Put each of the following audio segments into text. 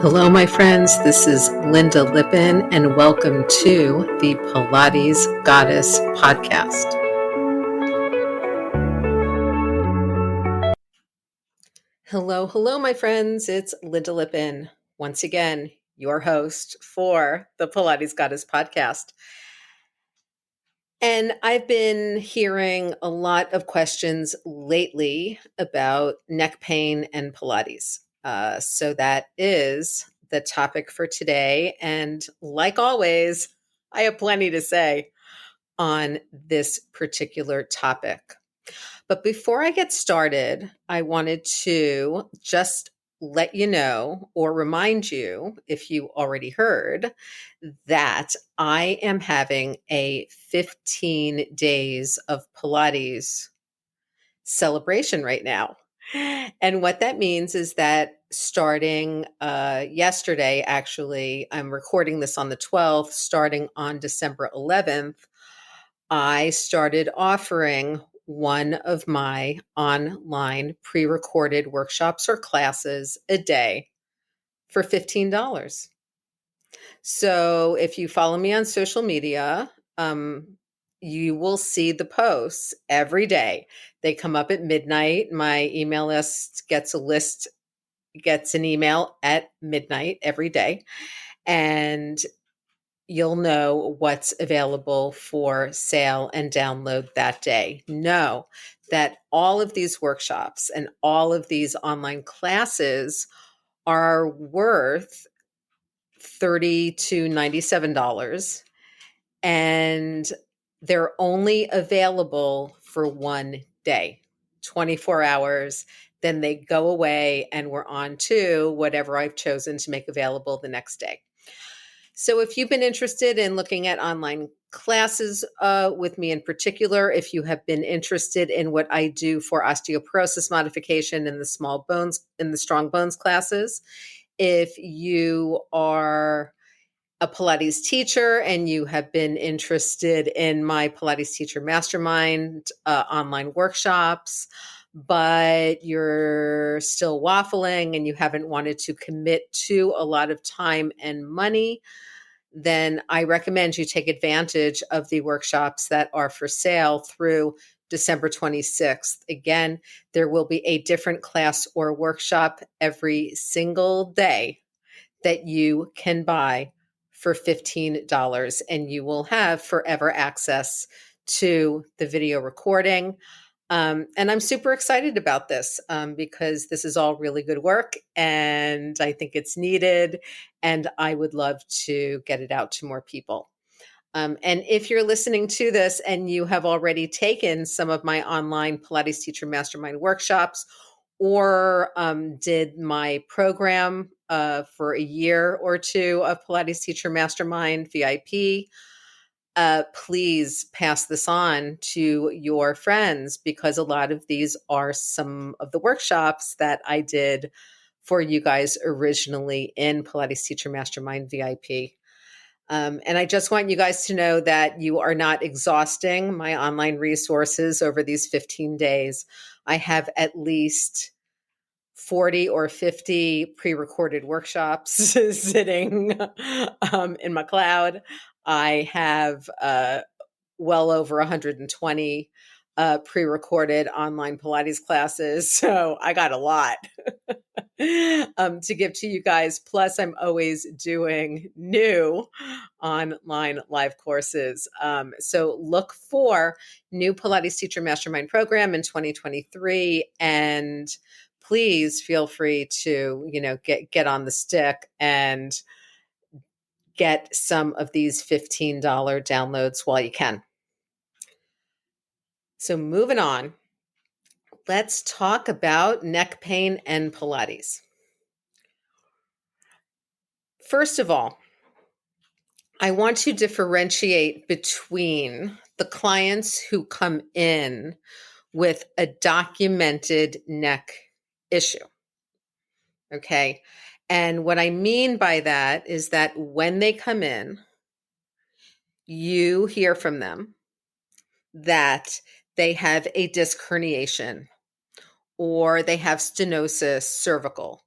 Hello, my friends. This is Lynda Lippin, and welcome to the Pilates Goddess podcast. Hello, my friends. It's Lynda Lippin, once again, your host for the Pilates Goddess podcast. And I've been hearing a lot of questions lately about neck pain and Pilates. So that is the topic for today. And like always, I have plenty to say on this particular topic. But before I get started, I wanted to just let you know or remind you, if you already heard, that I am having a 15 days of Pilates celebration right now. And what that means is that starting yesterday, actually, I'm recording this on the 12th, starting on December 11th, I started offering one of my online pre-recorded workshops or classes a day for $15. So if you follow me on social media, you will see the posts every day. They come up at midnight. My email list gets an email at midnight every day. And you'll know what's available for sale and download that day. Know that all of these workshops and all of these online classes are worth $30 to $97, and they're only available for one day, 24 hours. Then they go away and we're on to whatever I've chosen to make available the next day. So if you've been interested in looking at online classes with me in particular, if you have been interested in what I do for osteoporosis modification in the small bones, in the strong bones classes, if you are a Pilates teacher and you have been interested in my Pilates Teacher Mastermind online workshops, but you're still waffling and you haven't wanted to commit to a lot of time and money, then I recommend you take advantage of the workshops that are for sale through December 26th. Again, there will be a different class or workshop every single day that you can buy for $15, and you will have forever access to the video recording. And I'm super excited about this because this is all really good work and I think it's needed, and I would love to get it out to more people. And if you're listening to this and you have already taken some of my online Pilates Teacher Mastermind workshops or did my program for a year or two of Pilates Teacher Mastermind VIP, please pass this on to your friends, because a lot of these are some of the workshops that I did for you guys originally in Pilates Teacher Mastermind VIP. And I just want you guys to know that you are not exhausting my online resources over these 15 days. I have at least 40 or 50 pre-recorded workshops sitting in my cloud. I have well over 120 pre-recorded online Pilates classes. So I got a lot to give to you guys. Plus, I'm always doing new online live courses. So look for new Pilates Teacher Mastermind program in 2023, and please feel free to, get on the stick and get some of these $15 downloads while you can. So moving on, let's talk about neck pain and Pilates. First of all, I want to differentiate between the clients who come in with a documented neck issue. Okay. And what I mean by that is that when they come in, you hear from them that they have a disc herniation, or they have stenosis cervical,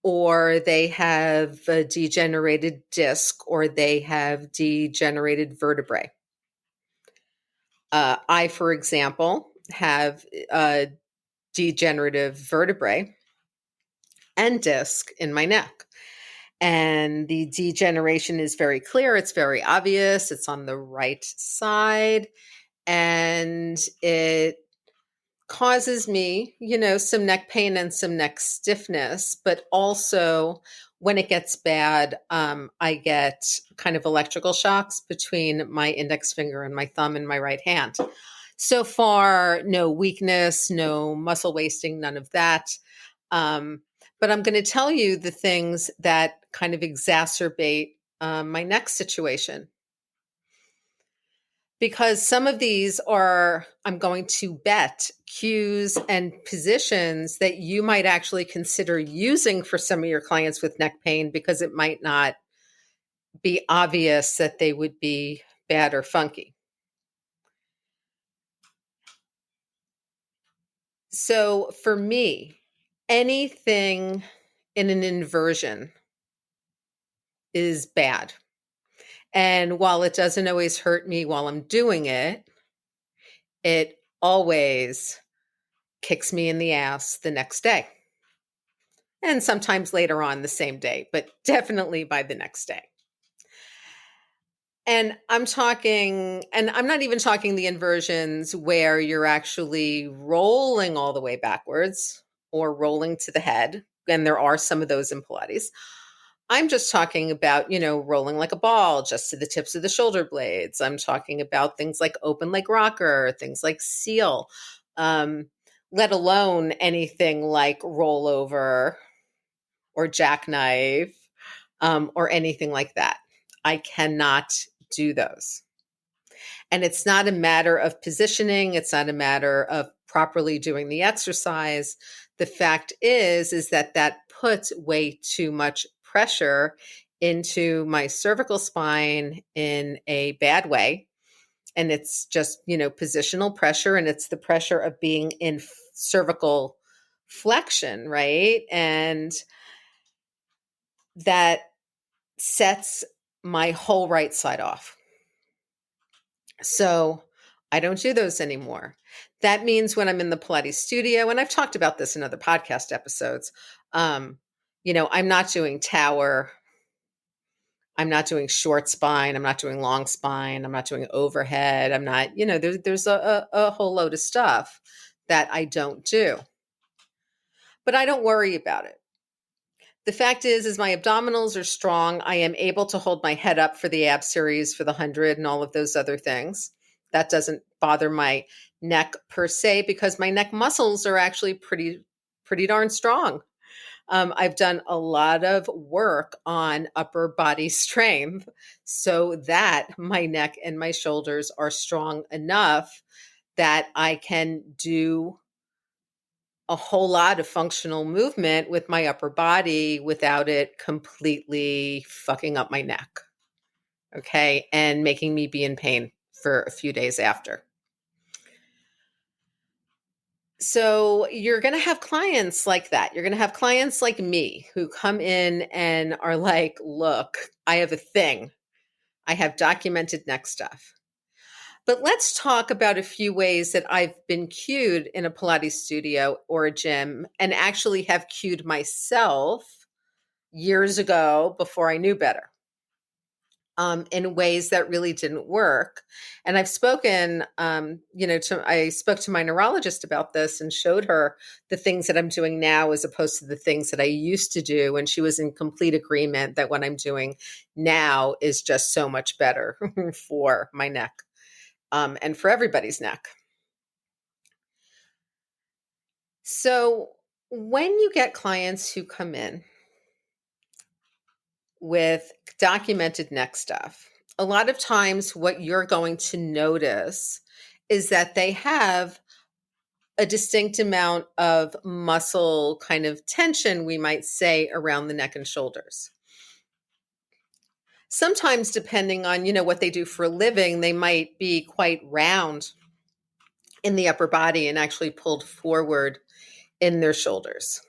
or they have a degenerated disc, or they have degenerated vertebrae. I, for example, have degenerative vertebrae and disc in my neck. And the degeneration is very clear. It's very obvious. It's on the right side. And it causes me, some neck pain and some neck stiffness. But also, when it gets bad, I get kind of electrical shocks between my index finger and my thumb in my right hand. So far, no weakness, no muscle wasting, none of that. But I'm going to tell you the things that kind of exacerbate my neck situation. Because some of these are, I'm going to bet, cues and positions that you might actually consider using for some of your clients with neck pain, because it might not be obvious that they would be bad or funky. So for me, anything in an inversion is bad. And while it doesn't always hurt me while I'm doing it, it always kicks me in the ass the next day. And sometimes later on the same day, but definitely by the next day. And I'm not even talking the inversions where you're actually rolling all the way backwards or rolling to the head. And there are some of those in Pilates. I'm just talking about, rolling like a ball just to the tips of the shoulder blades. I'm talking about things like open leg rocker, things like seal, let alone anything like rollover or jackknife, or anything like that. I cannot do those. And it's not a matter of positioning. It's not a matter of properly doing the exercise. The fact is that puts way too much pressure into my cervical spine in a bad way. And it's just, positional pressure, and it's the pressure of being in cervical flexion, right? And that sets my whole right side off. So I don't do those anymore. That means when I'm in the Pilates studio, and I've talked about this in other podcast episodes, I'm not doing tower. I'm not doing short spine. I'm not doing long spine. I'm not doing overhead. I'm not, there's a whole load of stuff that I don't do. But I don't worry about it. The fact is my abdominals are strong. I am able to hold my head up for the ab series, for the 100 and all of those other things. That doesn't bother my neck per se, because my neck muscles are actually pretty darn strong. I've done a lot of work on upper body strength so that my neck and my shoulders are strong enough that I can do a whole lot of functional movement with my upper body without it completely fucking up my neck. Okay. And making me be in pain for a few days after. So you're going to have clients like that. You're going to have clients like me who come in and are like, look, I have a thing. I have documented neck stuff. But let's talk about a few ways that I've been cued in a Pilates studio or a gym, and actually have cued myself years ago before I knew better, in ways that really didn't work. And I've spoken, I spoke to my neurologist about this and showed her the things that I'm doing now as opposed to the things that I used to do. And she was in complete agreement that what I'm doing now is just so much better for my neck. And for everybody's neck. So when you get clients who come in with documented neck stuff, a lot of times what you're going to notice is that they have a distinct amount of muscle kind of tension, we might say, around the neck and shoulders. Sometimes, depending on, what they do for a living, they might be quite round in the upper body and actually pulled forward in their shoulders.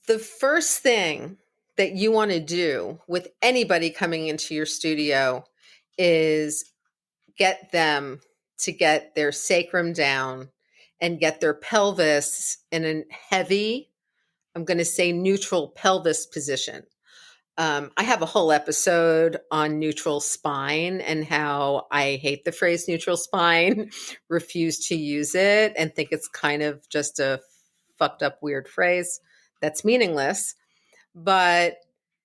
The first thing that you want to do with anybody coming into your studio is get them to get their sacrum down and get their pelvis in a heavy, I'm going to say neutral pelvis position. I have a whole episode on neutral spine and how I hate the phrase neutral spine, refuse to use it, and think it's kind of just a fucked up, weird phrase that's meaningless. But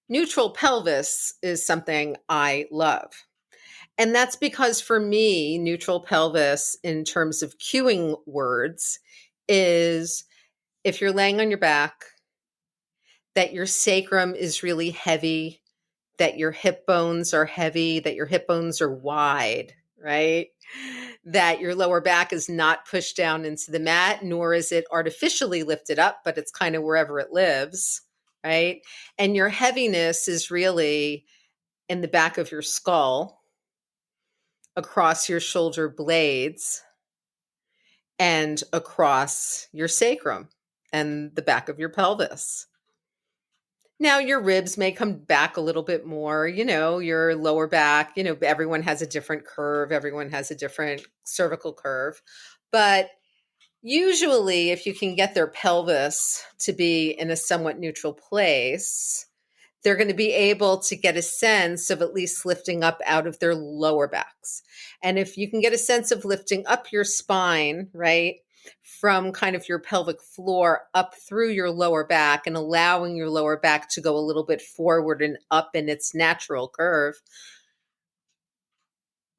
neutral pelvis is something I love. And that's because for me, neutral pelvis, in terms of cueing words, is if you're laying on your back, that your sacrum is really heavy, that your hip bones are heavy, that your hip bones are wide, right? That your lower back is not pushed down into the mat, nor is it artificially lifted up, but it's kind of wherever it lives, right? And your heaviness is really in the back of your skull, across your shoulder blades, and across your sacrum and the back of your pelvis. Now, your ribs may come back a little bit more, your lower back, everyone has a different curve, everyone has a different cervical curve. But usually, if you can get their pelvis to be in a somewhat neutral place, they're going to be able to get a sense of at least lifting up out of their lower backs. And if you can get a sense of lifting up your spine, right, from kind of your pelvic floor up through your lower back and allowing your lower back to go a little bit forward and up in its natural curve,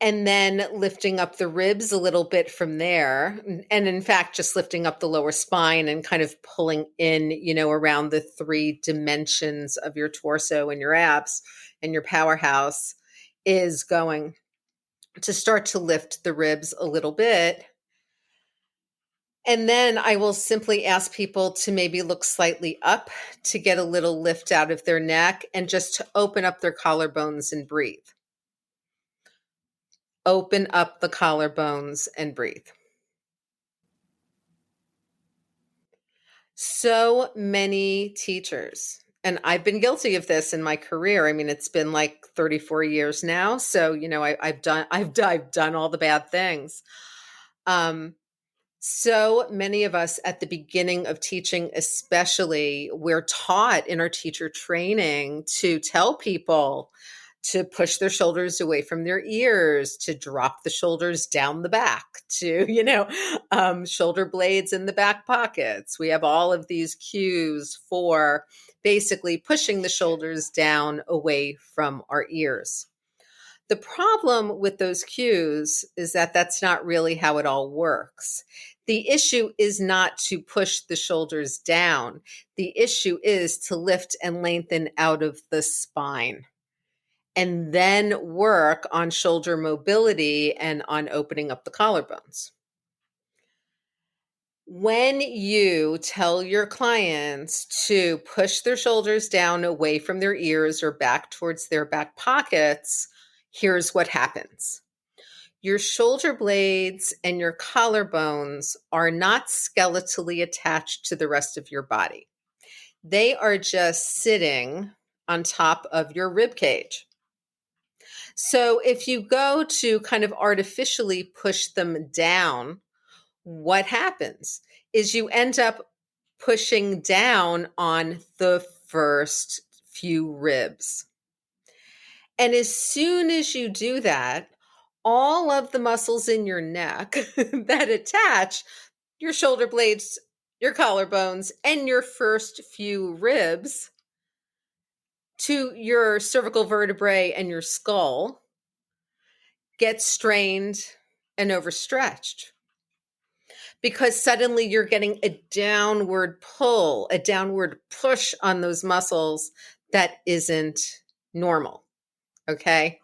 and then lifting up the ribs a little bit from there. And in fact, just lifting up the lower spine and kind of pulling in, around the 3 dimensions of your torso and your abs and your powerhouse is going to start to lift the ribs a little bit. And then I will simply ask people to maybe look slightly up to get a little lift out of their neck and just to open up their collarbones and breathe. Open up the collarbones and breathe. So many teachers, and I've been guilty of this in my career. I mean, it's been like 34 years now. So, I've done all the bad things. So many of us at the beginning of teaching, especially, we're taught in our teacher training to tell people to push their shoulders away from their ears, to drop the shoulders down the back, to, shoulder blades in the back pockets. We have all of these cues for basically pushing the shoulders down away from our ears. The problem with those cues is that that's not really how it all works. The issue is not to push the shoulders down. The issue is to lift and lengthen out of the spine and then work on shoulder mobility and on opening up the collarbones. When you tell your clients to push their shoulders down away from their ears or back towards their back pockets, here's what happens. Your shoulder blades and your collarbones are not skeletally attached to the rest of your body. They are just sitting on top of your rib cage. So if you go to kind of artificially push them down, what happens is you end up pushing down on the first few ribs. And as soon as you do that, all of the muscles in your neck that attach your shoulder blades, your collarbones, and your first few ribs to your cervical vertebrae and your skull get strained and overstretched. Because suddenly you're getting a downward pull, a downward push on those muscles that isn't normal. Okay?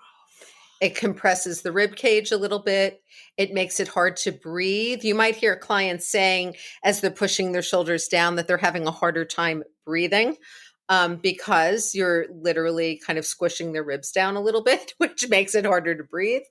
It compresses the rib cage a little bit. It makes it hard to breathe. You might hear clients saying, as they're pushing their shoulders down, that they're having a harder time breathing because you're literally kind of squishing their ribs down a little bit, which makes it harder to breathe.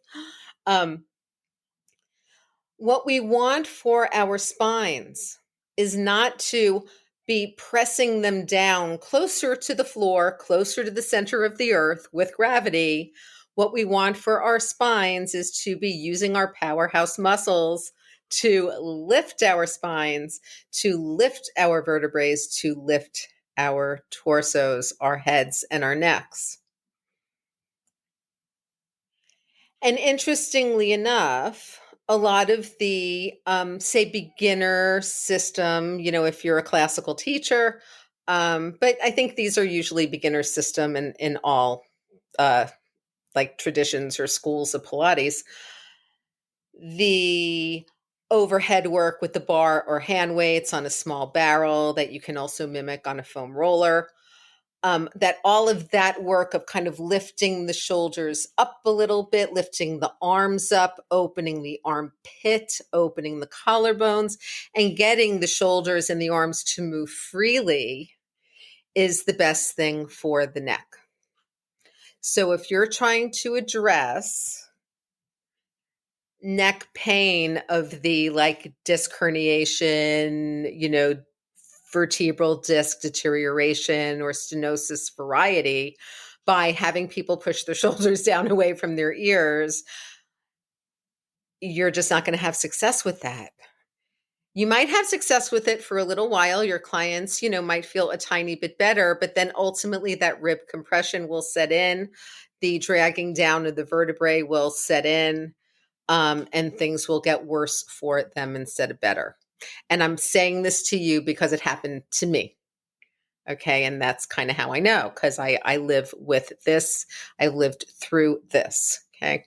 What we want for our spines is not to be pressing them down closer to the floor, closer to the center of the earth with gravity. What we want for our spines is to be using our powerhouse muscles to lift our spines, to lift our vertebrae, to lift our torsos, our heads, and our necks. And interestingly enough, a lot of the, say, beginner system, if you're a classical teacher, but I think these are usually beginner system in all uh, like traditions or schools of Pilates. The overhead work with the bar or hand weights on a small barrel that you can also mimic on a foam roller. That all of that work of kind of lifting the shoulders up a little bit, lifting the arms up, opening the armpit, opening the collarbones, and getting the shoulders and the arms to move freely is the best thing for the neck. So if you're trying to address neck pain of the like disc herniation, vertebral disc deterioration or stenosis variety by having people push their shoulders down away from their ears, you're just not going to have success with that. You might have success with it for a little while. Your clients, might feel a tiny bit better, but then ultimately that rib compression will set in. The dragging down of the vertebrae will set in, and things will get worse for them instead of better. And I'm saying this to you because it happened to me. Okay. And that's kind of how I know, because I live with this. I lived through this. Okay.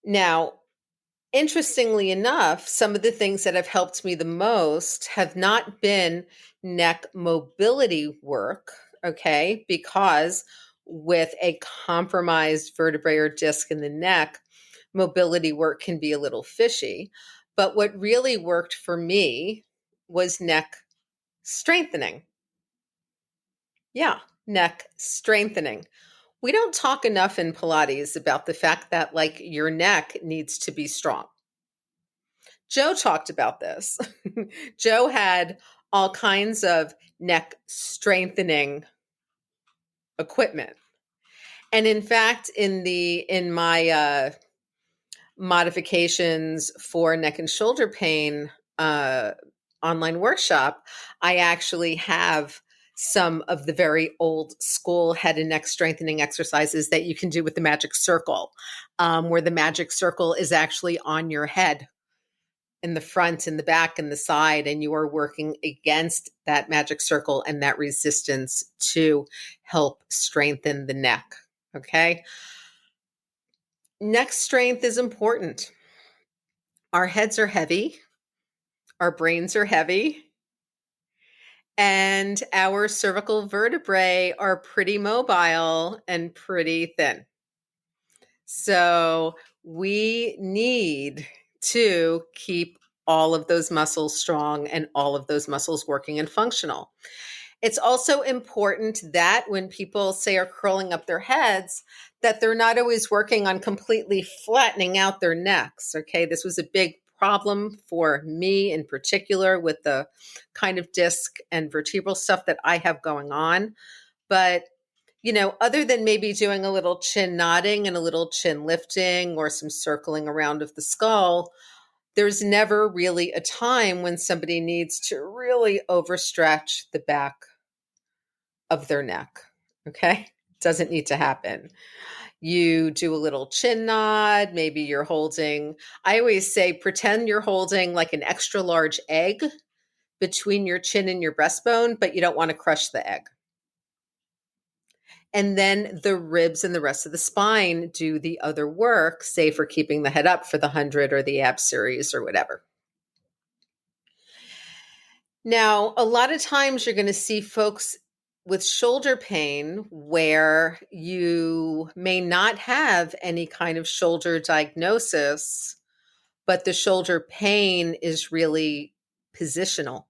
Now, interestingly enough, some of the things that have helped me the most have not been neck mobility work. Okay. Because with a compromised vertebrae or disc in the neck, mobility work can be a little fishy. But what really worked for me was neck strengthening. Yeah, neck strengthening. We don't talk enough in Pilates about the fact that like your neck needs to be strong. Joe talked about this. Joe had all kinds of neck strengthening equipment. And in fact, in my modifications for neck and shoulder pain online workshop, I actually have some of the very old school head and neck strengthening exercises that you can do with the magic circle, where the magic circle is actually on your head in the front and the back and the side, and you are working against that magic circle and that resistance to help strengthen the neck. Okay. Neck strength is important. Our heads are heavy, our brains are heavy, and our cervical vertebrae are pretty mobile and pretty thin. So we need to keep all of those muscles strong and all of those muscles working and functional. It's also important that when people say are curling up their heads, that they're not always working on completely flattening out their necks. Okay, this was a big problem for me in particular with the kind of disc and vertebral stuff that I have going on. But, other than maybe doing a little chin nodding and a little chin lifting or some circling around of the skull, there's never really a time when somebody needs to really overstretch the back of their neck. Okay. Doesn't need to happen. You do a little chin nod. Maybe you're holding, I always say, pretend you're holding like an extra large egg between your chin and your breastbone, but you don't want to crush the egg. And then the ribs and the rest of the spine do the other work, say for keeping the head up for the 100 or the ab series or whatever. Now, a lot of times you're going to see folks with shoulder pain where you may not have any kind of shoulder diagnosis, but the shoulder pain is really positional.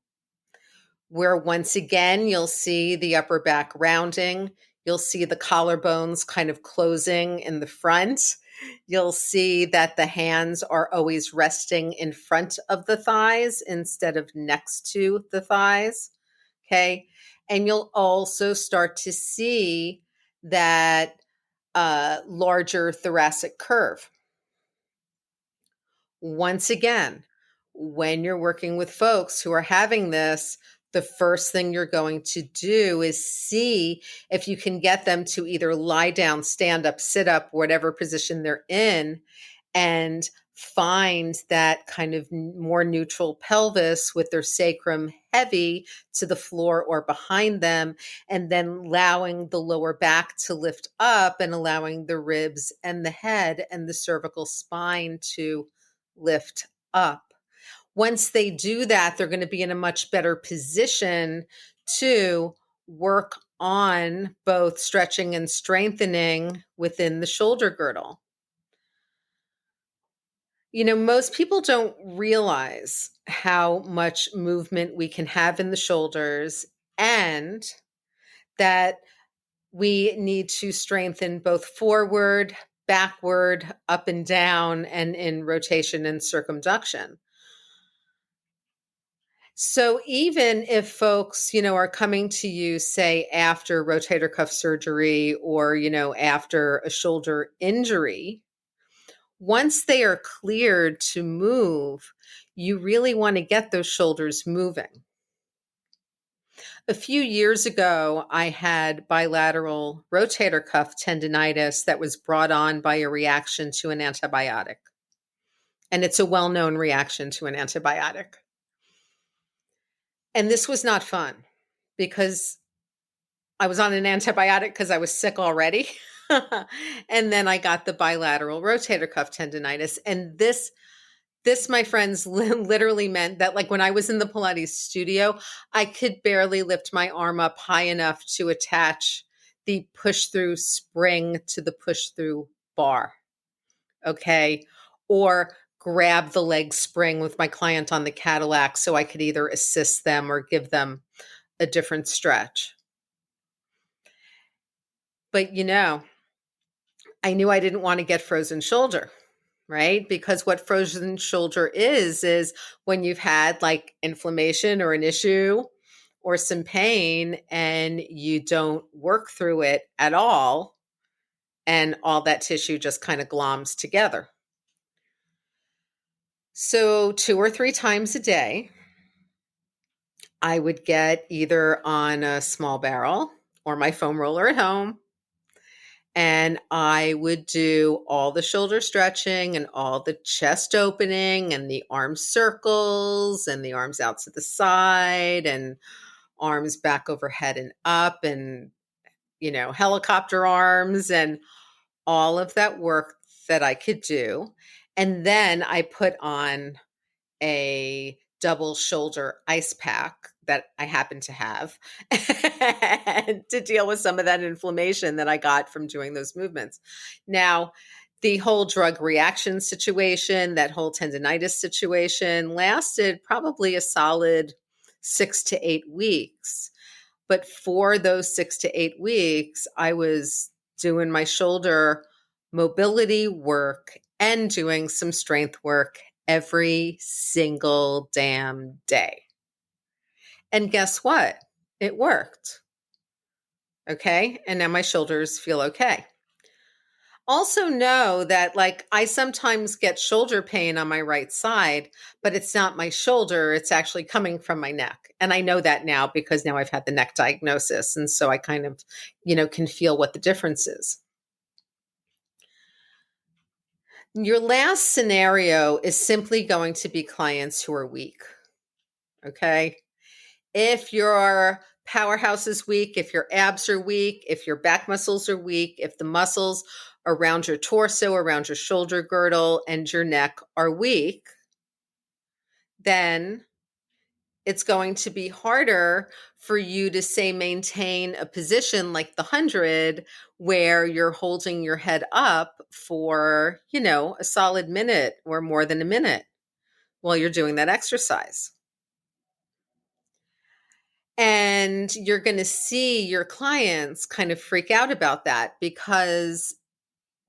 Where once again, you'll see the upper back rounding, you'll see the collarbones kind of closing in the front. You'll see that the hands are always resting in front of the thighs instead of next to the thighs. Okay. And you'll also start to see that larger thoracic curve. Once again, when you're working with folks who are having this, the first thing you're going to do is see if you can get them to either lie down, stand up, sit up, whatever position they're in, and find that kind of more neutral pelvis with their sacrum heavy to the floor or behind them, and then allowing the lower back to lift up and allowing the ribs and the head and the cervical spine to lift up. Once they do that, they're going to be in a much better position to work on both stretching and strengthening within the shoulder girdle. You know, most people don't realize how much movement we can have in the shoulders, and that we need to strengthen both forward, backward, up and down, and in rotation and circumduction. So even if folks, are coming to you, say, after rotator cuff surgery or, after a shoulder injury, once they are cleared to move, you really want to get those shoulders moving. A few years ago, I had bilateral rotator cuff tendonitis that was brought on by a reaction to an antibiotic. And it's a well-known reaction to an antibiotic. And this was not fun because I was on an antibiotic because I was sick already. And then I got the bilateral rotator cuff tendonitis. And this, my friends, literally meant that, like, when I was in the Pilates studio, I could barely lift my arm up high enough to attach the push through spring to the push through bar. Okay. Or grab the leg spring with my client on the Cadillac so I could either assist them or give them a different stretch. But, I knew I didn't want to get frozen shoulder, right? Because what frozen shoulder is when you've had like inflammation or an issue or some pain and you don't work through it at all, and all that tissue just kind of gloms together. So 2 or 3 times a day, I would get either on a small barrel or my foam roller at home, and I would do all the shoulder stretching and all the chest opening and the arm circles and the arms out to the side and arms back overhead and up and, helicopter arms and all of that work that I could do. And then I put on a double shoulder ice pack that I happen to have to deal with some of that inflammation that I got from doing those movements. Now, the whole drug reaction situation, that whole tendonitis situation lasted probably a solid 6 to 8 weeks. But for those 6 to 8 weeks, I was doing my shoulder mobility work and doing some strength work every single damn day. And guess what? It worked. Okay. And now my shoulders feel okay. Also know that, like, I sometimes get shoulder pain on my right side, but it's not my shoulder. It's actually coming from my neck. And I know that now because now I've had the neck diagnosis. And so I kind of, can feel what the difference is. Your last scenario is simply going to be clients who are weak. Okay. If your powerhouse is weak, if your abs are weak, if your back muscles are weak, if the muscles around your torso, around your shoulder girdle, and your neck are weak, then it's going to be harder for you to, say, maintain a position like the 100 where you're holding your head up for, a solid minute or more than a minute while you're doing that exercise. And you're going to see your clients kind of freak out about that because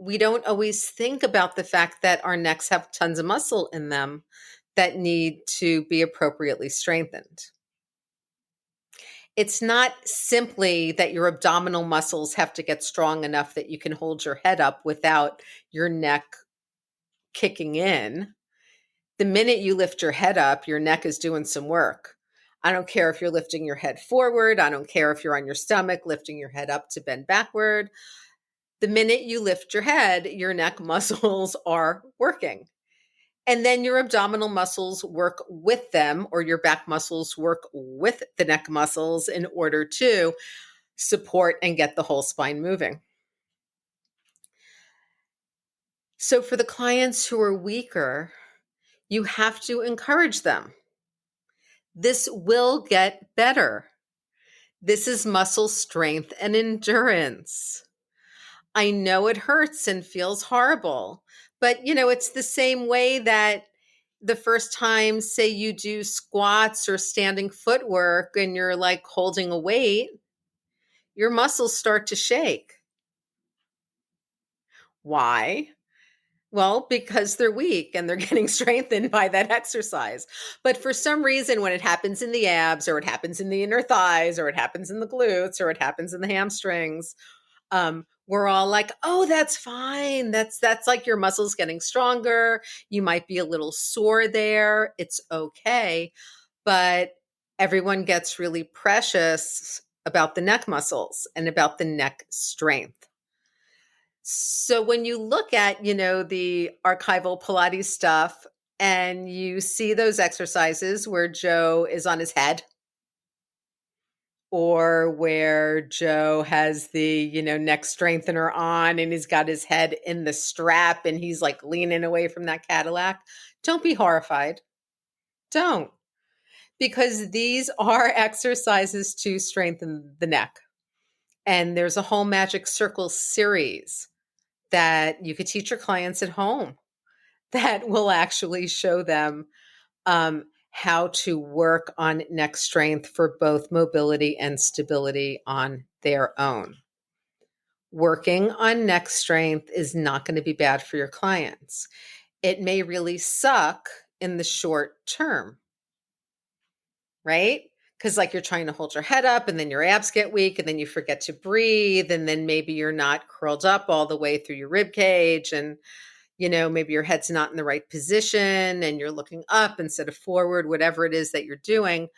we don't always think about the fact that our necks have tons of muscle in them that need to be appropriately strengthened. It's not simply that your abdominal muscles have to get strong enough that you can hold your head up without your neck kicking in. The minute you lift your head up, your neck is doing some work. I don't care if you're lifting your head forward. I don't care if you're on your stomach, lifting your head up to bend backward. The minute you lift your head, your neck muscles are working. And then your abdominal muscles work with them, or your back muscles work with the neck muscles in order to support and get the whole spine moving. So for the clients who are weaker, you have to encourage them. This will get better. This is muscle strength and endurance. I know it hurts and feels horrible, but it's the same way that the first time, say you do squats or standing footwork and you're like holding a weight, your muscles start to shake. Why? Well, because they're weak and they're getting strengthened by that exercise. But for some reason, when it happens in the abs, or it happens in the inner thighs, or it happens in the glutes, or it happens in the hamstrings, we're all like, oh, that's fine. That's like your muscles getting stronger. You might be a little sore there. It's okay. But everyone gets really precious about the neck muscles and about the neck strength. So when you look at, the archival Pilates stuff and you see those exercises where Joe is on his head, or where Joe has the, neck strengthener on and he's got his head in the strap and he's like leaning away from that Cadillac, don't be horrified. Don't. Because these are exercises to strengthen the neck. And there's a whole Magic Circle series that you could teach your clients at home that will actually show them how to work on neck strength for both mobility and stability on their own. Working on neck strength is not going to be bad for your clients. It may really suck in the short term, right? Because you're trying to hold your head up and then your abs get weak and then you forget to breathe and then maybe you're not curled up all the way through your rib cage and maybe your head's not in the right position and you're looking up instead of forward, whatever it is that you're doing.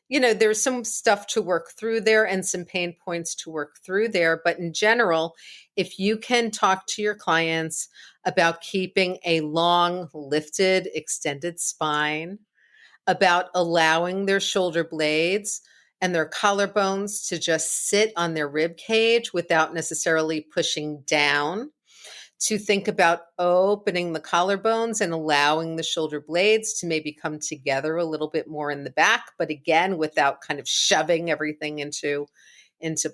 There's some stuff to work through there and some pain points to work through there. But in general, if you can talk to your clients about keeping a long, lifted, extended spine, about allowing their shoulder blades and their collarbones to just sit on their rib cage without necessarily pushing down, to think about opening the collarbones and allowing the shoulder blades to maybe come together a little bit more in the back, but again, without kind of shoving everything into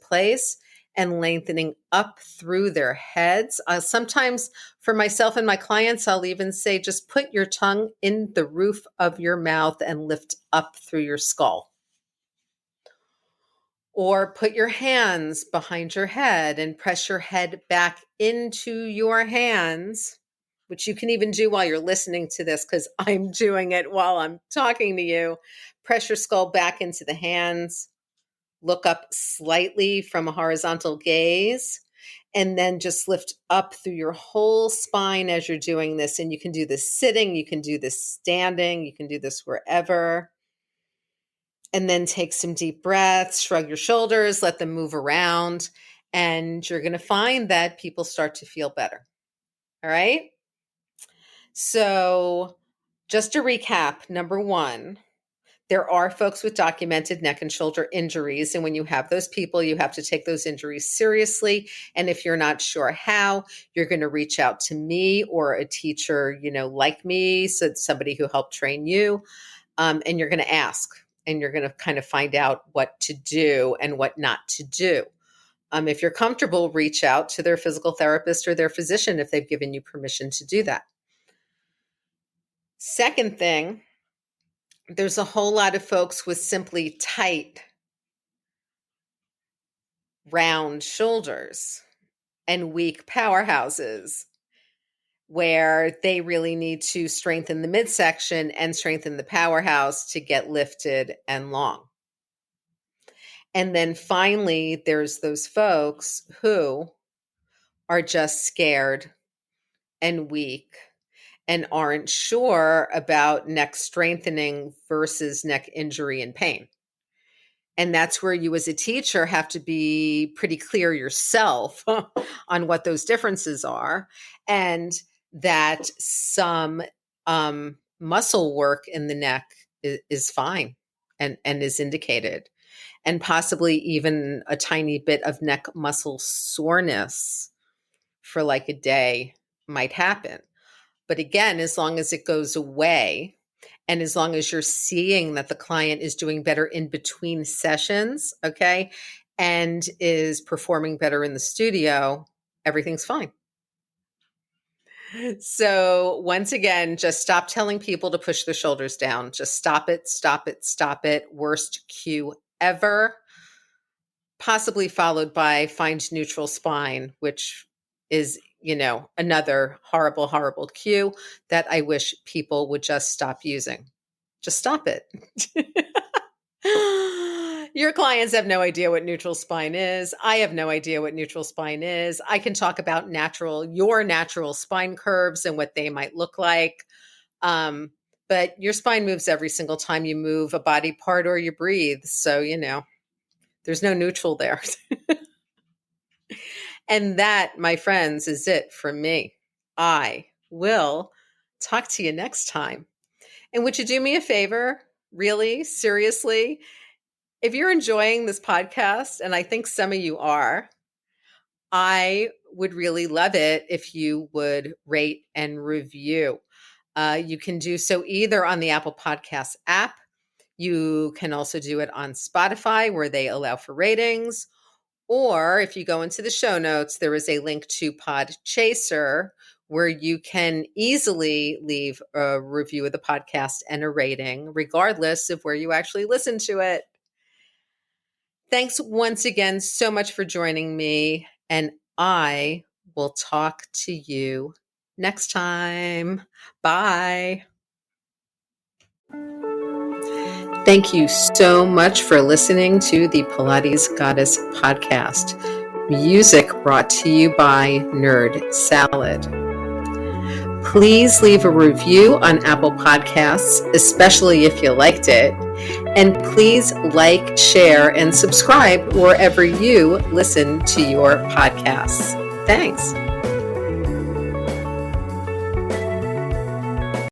place, and lengthening up through their heads. Sometimes for myself and my clients, I'll even say, just put your tongue in the roof of your mouth and lift up through your skull. Or put your hands behind your head and press your head back into your hands, which you can even do while you're listening to this, because I'm doing it while I'm talking to you. Press your skull back into the hands, look up slightly from a horizontal gaze, and then just lift up through your whole spine as you're doing this. And you can do this sitting, you can do this standing, you can do this wherever. And then take some deep breaths, shrug your shoulders, let them move around, and you're going to find that people start to feel better. All right? So just to recap, number one, there are folks with documented neck and shoulder injuries. And when you have those people, you have to take those injuries seriously. And if you're not sure how, you're going to reach out to me or a teacher, like me, so somebody who helped train you. And you're going to ask. And you're going to kind of find out what to do and what not to do. If you're comfortable, reach out to their physical therapist or their physician if they've given you permission to do that. Second thing, there's a whole lot of folks with simply tight, round shoulders. and weak powerhouses, where they really need to strengthen the midsection and strengthen the powerhouse to get lifted and long. And then finally, there's those folks who are just scared and weak and aren't sure about neck strengthening versus neck injury and pain. And that's where you as a teacher have to be pretty clear yourself on what those differences are, and that some muscle work in the neck is fine and is indicated, and possibly even a tiny bit of neck muscle soreness for like a day might happen. But again, as long as it goes away, and as long as you're seeing that the client is doing better in between sessions, okay, and is performing better in the studio, everything's fine. So once again, just stop telling people to push their shoulders down. Just stop it, stop it, stop it. Worst cue ever. Possibly followed by find neutral spine, which is, another horrible, horrible cue that I wish people would just stop using. Just stop it. Your clients have no idea what neutral spine is. I have no idea what neutral spine is. I can talk about your natural spine curves and what they might look like. But your spine moves every single time you move a body part or you breathe. So, there's no neutral there. And that, my friends, is it from me. I will talk to you next time. And would you do me a favor? Really? Seriously? If you're enjoying this podcast, and I think some of you are, I would really love it if you would rate and review. You can do so either on the Apple Podcasts app. You can also do it on Spotify, where they allow for ratings. Or if you go into the show notes, there is a link to Podchaser, where you can easily leave a review of the podcast and a rating, regardless of where you actually listen to it. Thanks once again so much for joining me, and I will talk to you next time. Bye. Thank you so much for listening to the Pilates Goddess podcast. Music brought to you by Nerd Salad. Please leave a review on Apple Podcasts, especially if you liked it. And please like, share, and subscribe wherever you listen to your podcasts. Thanks.